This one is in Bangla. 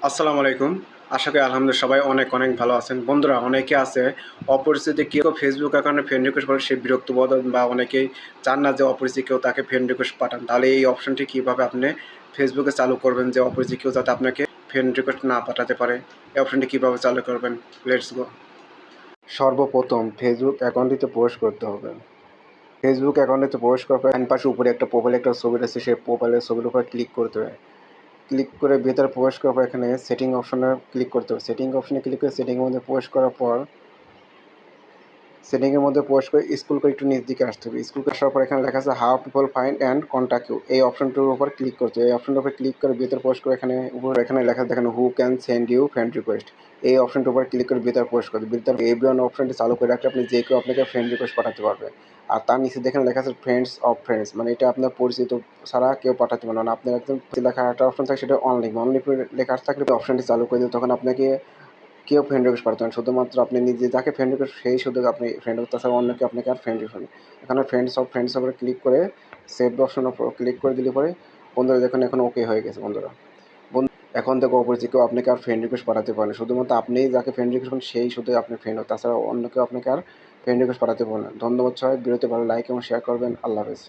আসসালামু আলাইকুম। আশা করি আলহামদুলিল্লাহ সবাই অনেক, অনেক ভালো আছেন। বন্ধুরা অনেকে আছে অপরিচিত কেউ ফেসবুক অ্যাকাউন্টে ফ্রেন্ড রিকোয়েস্ট করে সে বিরক্ত বোধ হন বা অনেকেই চান না যে অপরিচিত কেউ তাকে ফ্রেন্ড রিকোয়েস্ট পাঠান। তাহলে এই অপশনটি কীভাবে আপনি ফেসবুকে চালু করবেন যে অপরিচিত কেউ যাতে আপনাকে ফ্রেন্ড রিকোয়েস্ট না পাঠাতে পারে? এই অপশনটি কীভাবে চালু করবেন? Let's go. সর্বপ্রথম ফেসবুক অ্যাকাউন্টটিতে প্রবেশ করতে হবে। ফেসবুক অ্যাকাউন্টটিতে প্রবেশ করার পর ডান পাশে উপরে একটা প্রোফাইল একটা ছবি রয়েছে, সেই প্রোফাইলের ছবির উপর ক্লিক করতে হবে। ক্লিক করে ভেতরে প্রবেশ করার পর এখানে সেটিং অপশনে ক্লিক করতে হবে। সেটিং অপশনে ক্লিক করে সেটিংয়ের মধ্যে প্রবেশ করার পর সেটিংয়ের মধ্যে প্রবেশ করে স্ক্রল করে একটু নিচ দিকে আসতে হবে। স্ক্রল করে আসার পর এখানে লেখা আছে how people find and contact you. এই অপশনটির উপর ক্লিক করতে হবে। এই অপশনটার উপর ক্লিক করে ভেতরে প্রবেশ করে এখানে লেখা আছে দেখেন who can send you friend request. এই অপশনটির উপর ক্লিক করে ভেতরে প্রবেশ করতে ভিতরে এভরিওয়ান অপশনটি চালু করে রাখলে আপনি যে কেউ আপনাকে ফ্রেন্ড রিকোয়েস্ট পাঠাতে পারবে। আর তার নিচে দেখেন লেখা আছে ফ্রেন্ডস অফ ফ্রেন্ডস, মানে এটা আপনার পরিচিত ছাড়া কেউ পাঠাতে পারবে না। আপনার একদম লেখা একটা অপশন থাকে সেটা অনলি অনলি লেখা থাকলে অপশনটি চালু করে দেবে, তখন আপনাকে কেউ ফ্রেন্ড রিকোয়েস্ট পাঠাতে পারেন। শুধুমাত্র আপনি নিজে যাকে ফ্রেন্ড রিকোয়েস্ট সেই শুধু আপনি ফ্রেন্ড হবে, তাছাড়া অন্য কেউ আপনাকে আর ফ্রেন্ড রিকোয়েস্ট। এখানে ফ্রেন্ডস উপরে ক্লিক করে সেভ অপশনের উপর ক্লিক করে দিলে পরে বন্ধুরা দেখুন এখন ওকে হয়ে গেছে। বন্ধুরা এখন থেকে অপরিচিত কেউ আপনাকে আর ফ্রেন্ড রিকোয়েস্ট পাঠাতে পারে না। শুধুমাত্র আপনিই যাকে ফ্রেন্ড রিকোয়েস্ট করেন সেই শুধু আপনার ফ্রেন্ড হবে, তাছাড়া অন্য কেউ আপনাকে আর ফ্রেন্ড রিকোয়েস্ট পাঠাতে পারে না। ধন্যবাদ সবাই, ভিডিওতে ভালো লাইক এবং শেয়ার করবেন। আল্লাহ হাফেজ।